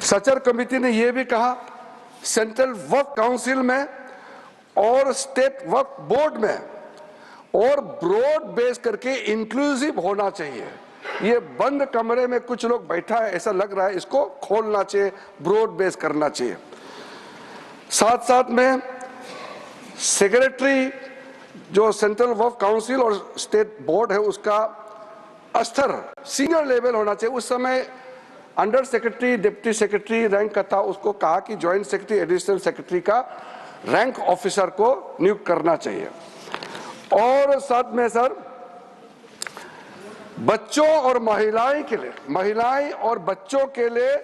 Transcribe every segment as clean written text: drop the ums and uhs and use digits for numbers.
Sachar committee ने यह भी कहा सेंट्रल वक्फ काउंसिल में और स्टेट वक्फ बोर्ड में और ब्रॉड बेस करके इंक्लूसिव होना चाहिए। ये बंद कमरे में कुछ लोग बैठा है ऐसा लग रहा है, इसको खोलना चाहिए, ब्रॉड बेस करना चाहिए। साथ साथ में सेक्रेटरी जो सेंट्रल वक्फ काउंसिल और स्टेट बोर्ड है उसका स्तर सीनियर लेवल होना चाहिए। उस समय under secretary deputy secretary rank का था, उसको कहा कि ज्वाइंट सेक्रेटरी एडिशनल सेक्रेटरी का रैंक ऑफिसर को नियुक्त करना चाहिए। और साथ में सर बच्चों और महिलाएं और बच्चों के लिए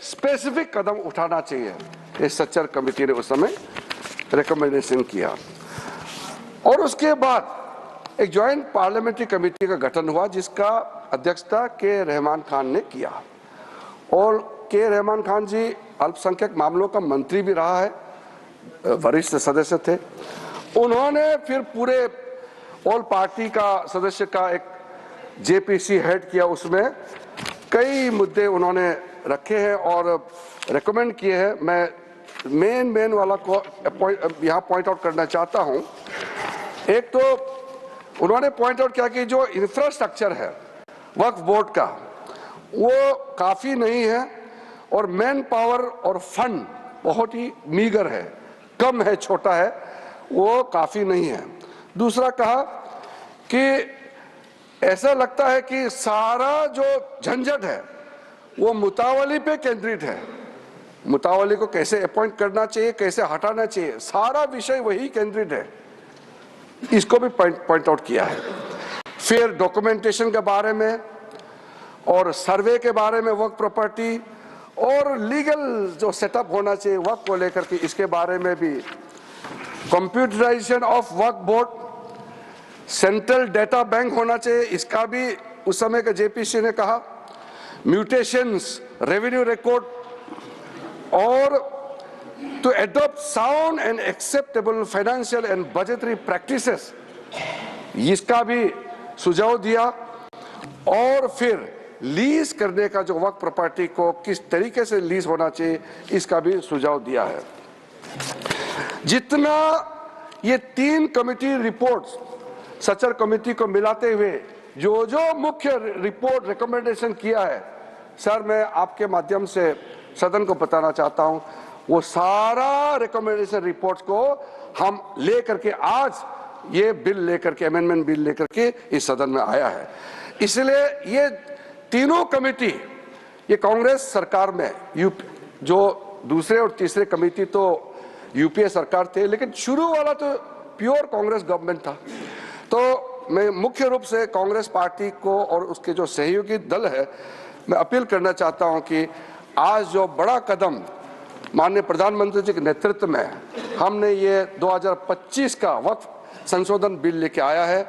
स्पेसिफिक कदम उठाना चाहिए। इस सच्चर कमेटी ने उस समय रिकमेंडेशन किया। और उसके बाद एक ज्वाइंट पार्लियामेंट्री कमेटी का गठन हुआ जिसका अध्यक्षता के रहमान खान ने किया। और के रहमान खान जी अल्पसंख्यक मामलों का मंत्री भी रहा है, वरिष्ठ सदस्य थे। उन्होंने फिर पूरे ऑल पार्टी का सदस्य का एक जेपीसी हेड किया, उसमें कई मुद्दे उन्होंने रखे हैं और रेकमेंड किए हैं। मैं मेन वाला को यहाँ पॉइंट आउट करना चाहता हूँ। एक तो उन्होंने पॉइंट आउट किया कि जो इंफ्रास्ट्रक्चर है वक्फ बोर्ड का वो काफ़ी नहीं है और मैन पावर और फंड बहुत ही मीगर है, कम है, छोटा है, वो काफ़ी नहीं है। दूसरा कहा कि ऐसा लगता है कि सारा जो झंझट है वो मुतावली पे केंद्रित है। मुतावली को कैसे अपॉइंट करना चाहिए, कैसे हटाना चाहिए, सारा विषय वही केंद्रित है। इसको भी पॉइंट आउट किया है। फिर डॉक्यूमेंटेशन के बारे में और सर्वे के बारे में वक्फ प्रॉपर्टी और लीगल जो सेटअप होना चाहिए वक्फ को लेकर के, इसके बारे में भी computerisation of Waqf board, central data bank होना चाहिए, इसका भी उस समय के जेपीसी ने कहा। म्यूटेशंस, रेवेन्यू रिकॉर्ड और to adopt sound and acceptable financial and budgetary practices, इसका भी सुझाव दिया। और फिर लीज करने का जो वक्फ प्रॉपर्टी को किस तरीके से लीज होना चाहिए इसका भी सुझाव दिया है। जितना ये तीन कमेटी रिपोर्ट्स सचर कमेटी को मिलाते हुए जो मुख्य रिपोर्ट रिकमेंडेशन किया है, सर मैं आपके माध्यम से सदन को बताना चाहता हूं, वो सारा रिकमेंडेशन रिपोर्ट्स को हम लेकर के आज ये बिल लेकर के, अमेंडमेंट बिल लेकर के इस सदन में आया है। इसलिए ये तीनों कमेटी, ये कांग्रेस सरकार में जो दूसरे और तीसरे कमेटी तो यूपीए सरकार थे, लेकिन शुरू वाला तो प्योर कांग्रेस गवर्नमेंट था। तो मैं मुख्य रूप से कांग्रेस पार्टी को और उसके जो सहयोगी दल है, मैं अपील करना चाहता हूं कि आज जो बड़ा कदम माननीय प्रधानमंत्री जी के नेतृत्व में हमने ये 2025 का वक्फ संशोधन बिल लेके आया है,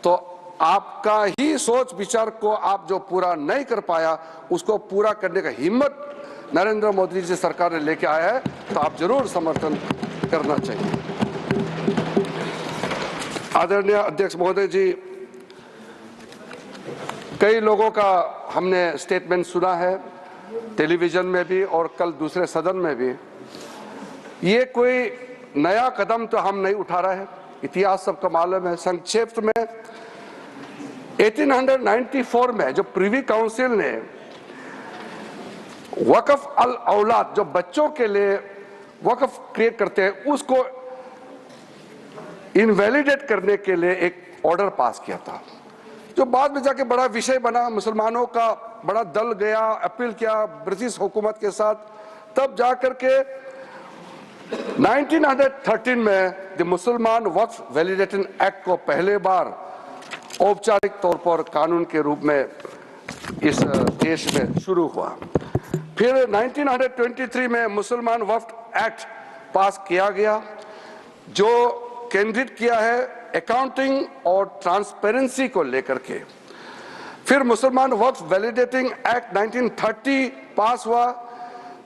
तो आपका ही सोच विचार को आप जो पूरा नहीं कर पाया उसको पूरा करने का हिम्मत नरेंद्र मोदी जी सरकार ने लेके आया है, तो आप जरूर समर्थन करना चाहिए। आदरणीय अध्यक्ष महोदय जी, कई लोगों का हमने स्टेटमेंट सुना है टेलीविजन में भी और कल दूसरे सदन में भी। ये कोई नया कदम तो हम नहीं उठा रहे हैं, इतिहास सबको मालूम है। संक्षेप में 1894 में जो प्रीवी काउंसिल ने वक्फ अल औलाद, जो बच्चों के लिए वक्फ क्रिएट करते हैं, उसको इनवैलिडेट करने के लिए एक ऑर्डर पास किया था, जो बाद में जाके बड़ा विषय बना। मुसलमानों का बड़ा दल गया, अपील किया ब्रिटिश हुकूमत के साथ, तब जाकर के 1913 में द मुसलमान वक्फ वैलिडेशन एक्ट को पहले बार औपचारिक तौर पर कानून के रूप में इस देश में शुरू हुआ। फिर 1923 में मुसलमान वक्फ एक्ट पास किया गया, जो केंद्रित किया है अकाउंटिंग और ट्रांसपेरेंसी को लेकर के। फिर मुसलमान वक्फ वैलिडेटिंग एक्ट 1930 पास हुआ,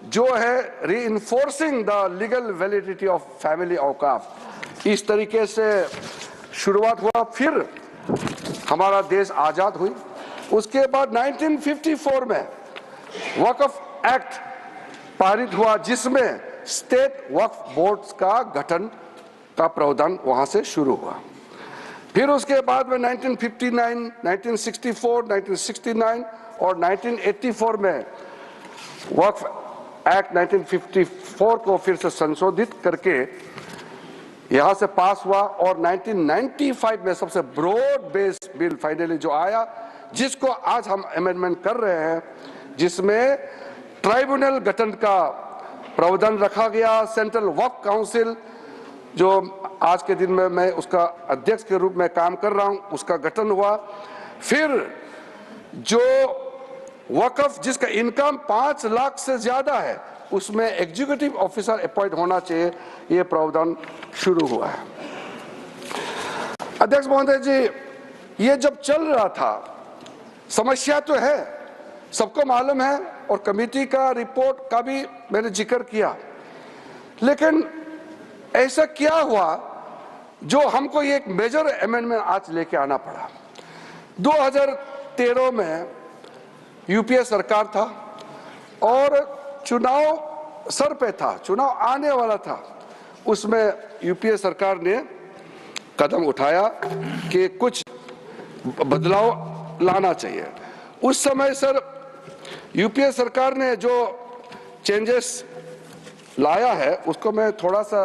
जो है reinforcing the legal validity of family औकाफ। इस तरीके से शुरुआत हुआ। फिर हमारा देश आजाद हुई। उसके बाद 1954 में वक्फ एक्ट पारित हुआ, जिसमें स्टेट वक्फ बोर्ड का गठन का प्रावधान वहां से शुरू हुआ। फिर उसके बाद में 1959, 1964, 1969 और 1984 में वक्फ एक्ट 1954 को फिर से संशोधित करके यहां से पास हुआ, और 1995 में सबसे ब्रॉड बेस्ड बिल फाइनली जो आया, जिसको आज हम अमेंडमेंट कर रहे हैं, जिसमें ट्राइब्यूनल गठन का प्रावधान रखा गया। सेंट्रल वक्फ काउंसिल, जो आज के दिन में मैं उसका अध्यक्ष के रूप में काम कर रहा हूं, उसका गठन हुआ। फिर जो वक्फ जिसका इनकम 5 लाख से ज्यादा है, उसमें एग्जीक्यूटिव ऑफिसर अपॉइंट होना चाहिए, यह प्रावधान शुरू हुआ है। अध्यक्ष महोदय जी, ये जब चल रहा था, समस्या तो है, सबको मालूम है, और कमेटी का रिपोर्ट का भी मैंने जिक्र किया, लेकिन ऐसा क्या हुआ जो हमको ये एक मेजर अमेंडमेंट आज लेके आना पड़ा। 2013 में यूपीए सरकार था और चुनाव सर पे था, चुनाव आने वाला था। उसमें यूपीए सरकार ने कदम उठाया कि कुछ बदलाव लाना चाहिए। उस समय सर यूपीए सरकार ने जो चेंजेस लाया है, उसको मैं थोड़ा सा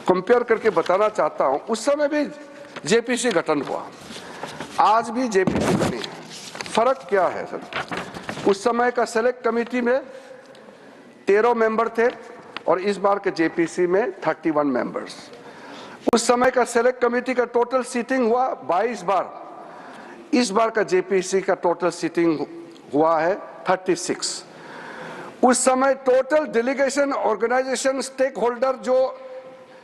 कंपेयर करके बताना चाहता हूं। उस समय भी जेपीसी गठन हुआ, आज भी जेपीसी बनी है। फर्क क्या है सर? उस समय का सेलेक्ट कमेटी में 13 मेंबर थे और इस बार के जेपीसी में 31 मेंबर्स। उस समय का सेलेक्ट कमेटी का टोटल सीटिंग हुआ 22 बार, इस बार का जेपीसी का टोटल सीटिंग हुआ है 36। उस समय total delegation, organisation, stakeholder जो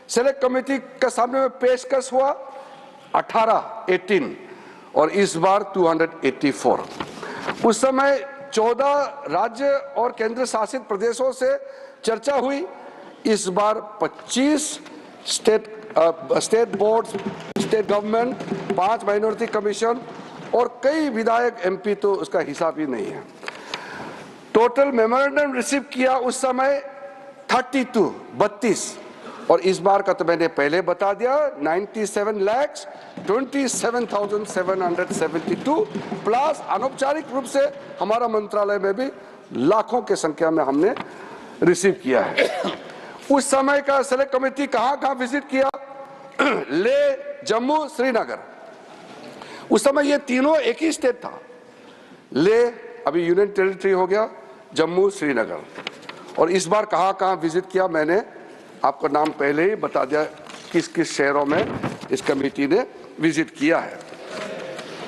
सेलेक्ट कमेटी के सामने में पेशकश हुआ 18 और इस बार 284। उस समय 14 राज्य और केंद्र शासित प्रदेशों से चर्चा हुई, इस बार 25 state board, state government, 5 minority commission और कई विधायक एमपी, तो उसका हिसाब ही नहीं है। टोटल मेमोरेंडम रिसीव किया उस समय 32 और इस बार का तो मैंने पहले बता दिया 97,27,772 प्लस अनौपचारिक रूप से हमारा मंत्रालय में भी लाखों के संख्या में हमने रिसीव किया है। उस समय का सेलेक्ट कमेटी कहां विजिट किया? ले, जम्मू, श्रीनगर। उस समय ये तीनों एक ही स्टेट था। ले अभी यूनियन टेरिटरी हो गया, जम्मू, श्रीनगर। और इस बार कहां विजिट किया, मैंने आपको नाम पहले ही बता दिया किस किस शहरों में इस कमेटी ने विजिट किया है।